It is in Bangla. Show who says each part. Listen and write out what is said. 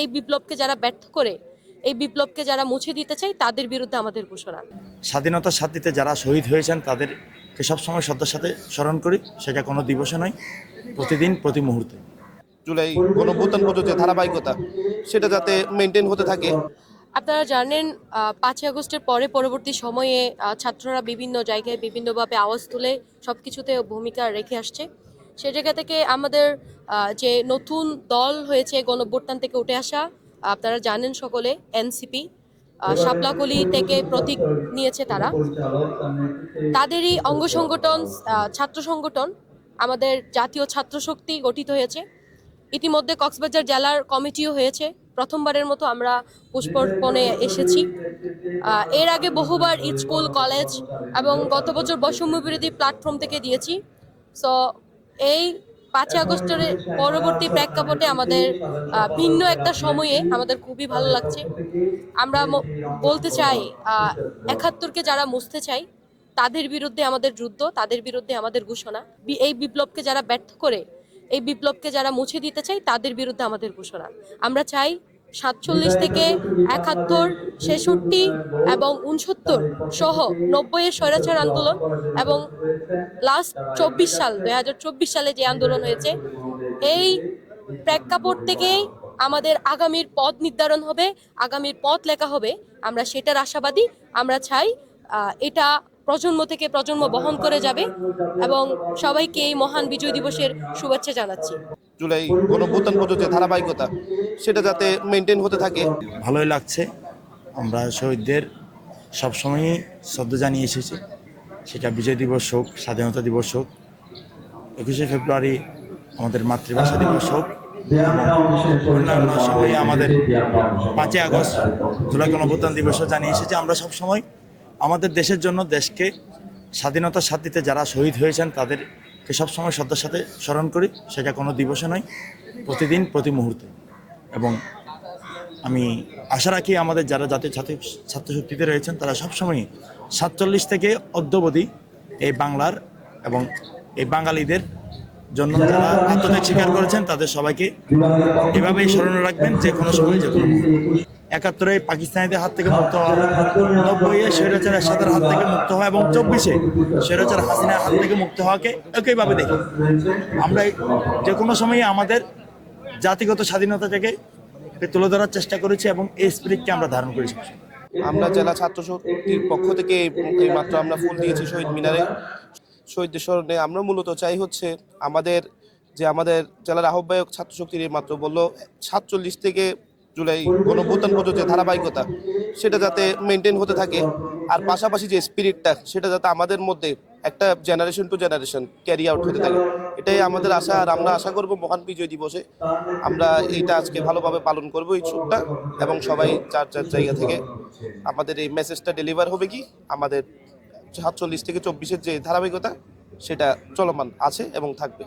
Speaker 1: এই বিপ্লবকে যারা ব্যর্থ করে, এই বিপ্লবকে যারা মুছে দিতে চায়, তাদের বিরুদ্ধে আমাদের ঘোষণা।
Speaker 2: স্বাধীনতার স্বার্থে যারা শহীদ হয়েছেন তাদেরকে সবসময় শ্রদ্ধার সাথে স্মরণ করি। সেটা কোনো দিবসে নয়, প্রতিদিন প্রতি মুহূর্তে।
Speaker 3: জুলাই গণঅভ্যুত্থান পর্যন্ত যে ধারাবাহিকতা সেটা যাতে মেনটেন হতে থাকে।
Speaker 1: আপনারা জানেন 5ই আগস্টের পরবর্তী সময়ে ছাত্ররা বিভিন্ন জায়গায় বিভিন্নভাবে আওয়াজ তুলে সবকিছুতে ভূমিকা রেখে আসছে। সে জায়গা থেকে আমাদের যে নতুন দল হয়েছে গণঅভ্যুত্থান থেকে উঠে আসা, আপনারা জানেন সকলে, এনসিপি শাপলাকলি থেকে প্রতীক নিয়েছে তারা। তাদেরই অঙ্গ সংগঠন ছাত্র সংগঠন আমাদের জাতীয় ছাত্র শক্তি গঠিত হয়েছে। ইতিমধ্যে কক্সবাজার জেলার কমিটিও হয়েছে। প্রথমবারের মতো আমরা পুষ্পর্পণে এসেছি। এর আগে বহুবার স্কুল, কলেজ এবং গত বছর বৈষম্য বিরোধী প্ল্যাটফর্ম থেকে দিয়েছি। সো এই 5ই আগস্টের পরবর্তী প্রেক্ষাপটে আমাদের ভিন্ন একটা সময়ে আমাদের খুবই ভালো লাগছে। আমরা বলতে চাই 71কে যারা মুছতে চাই, তাদের বিরুদ্ধে আমাদের যুদ্ধ, তাদের বিরুদ্ধে আমাদের ঘোষণা। এই বিপ্লবকে যারা ব্যর্থ করে, এই বিপ্লবকে যারা মুছে দিতে চায়, তাদের বিরুদ্ধে আমাদের ঘোষণা। আমরা চাই 47 থেকে 71, 66 এবং 69 সহ 90-এর স্বৈরাচার আন্দোলন এবং লাস্ট 2024 সালে যে আন্দোলন হয়েছে, এই প্রেক্ষাপট থেকেই আমাদের আগামীর পথ নির্ধারণ হবে, আগামীর পথ লেখা হবে। আমরা সেটার আশাবাদী। আমরা চাই এটা প্রজন্ম থেকে প্রজন্ম বহন করে যাবে এবং সবাইকে এই মহান বিজয় দিবসের শুভেচ্ছা জানাচ্ছি।
Speaker 3: জুলাই গণঅভ্যুত্থান পর্যন্ত যে ধারাবাহিকতা সেটা যাতে মেনটেন হতে থাকে।
Speaker 2: ভালোই লাগছে। আমরা শহীদদের সবসময়ই শ্রদ্ধা জানিয়ে এসেছি, সেটা বিজয় দিবস হোক, স্বাধীনতা দিবস হোক, 21শে ফেব্রুয়ারি আমাদের মাতৃভাষা দিবস হোক, অন্যান্য সময়ে আমাদের 5ই আগস্ট জুলাই গণঅভ্যুত্থান দিবসও জানিয়ে এসেছি। আমরা সবসময় আমাদের দেশের জন্য, দেশকে স্বাধীনতার স্বার্থে যারা শহীদ হয়েছেন তাদেরকে সবসময় শ্রদ্ধার সাথে স্মরণ করি। সেটা কোনো দিবসে নয়, প্রতিদিন প্রতি মুহূর্তে। এবং আমি আশা রাখি আমাদের যারা জাতীয় ছাত্র শক্তিতে রয়েছেন তারা সবসময়ই 47 থেকে অদ্যাবধি এই বাংলার এবং এই বাঙালিদের জন্য যারা আত্মত্যাগ স্বীকার করেছেন তাদের সবাইকে এভাবেই স্মরণে রাখবেন, যে কোনো সময়, যে কোনো মুহূর্তে। 71-এ পাকিস্তানিদের হাত থেকে মুক্ত হওয়া, 90-এ স্বৈরাচার এরশাদের হাত থেকে মুক্ত হওয়া এবং 24-এ স্বৈরাচার হাসিনার হাত থেকে মুক্ত হওয়াকে একইভাবে দেখি। আমরা যে কোনো সময়ই আমাদের জাতিগত স্বাধীনতা থেকে তুলে ধরার চেষ্টা করেছি এবং এই স্পিরিটকে আমরা ধারণ করেছি।
Speaker 3: আমরা জেলা ছাত্র শক্তির পক্ষ থেকে এই মাত্র আমরা ফুল দিয়েছি শহীদ মিনারে, শহীদদের স্মরণে। আমরা মূলত চাই হচ্ছে আমাদের জেলার আহ্বায়ক ছাত্র শক্তির এই মাত্র বললো 47 থেকে জুলাই গণঅভ্যুত্থান পর্যন্ত যে ধারাবাহিকতা সেটা যাতে মেনটেন হতে থাকে। আর পাশাপাশি যে স্পিরিটটা সেটা যাতে আমাদের মধ্যে একটা generation to generation carry out হতে থাকে, এটাই আমাদের আশা। আর আমরা আশা করব মহান বিজয় দিবসে আমরা এইটা আজকে ভালোভাবে পালন করব, এই ছুটটা, এবং সবাই যার যার জায়গা থেকে আমাদের এই মেসেজটা ডেলিভার হবে কি আমাদের 47 থেকে 24-এর যে ধারাবাহিকতা সেটা চলমান আছে এবং থাকবে।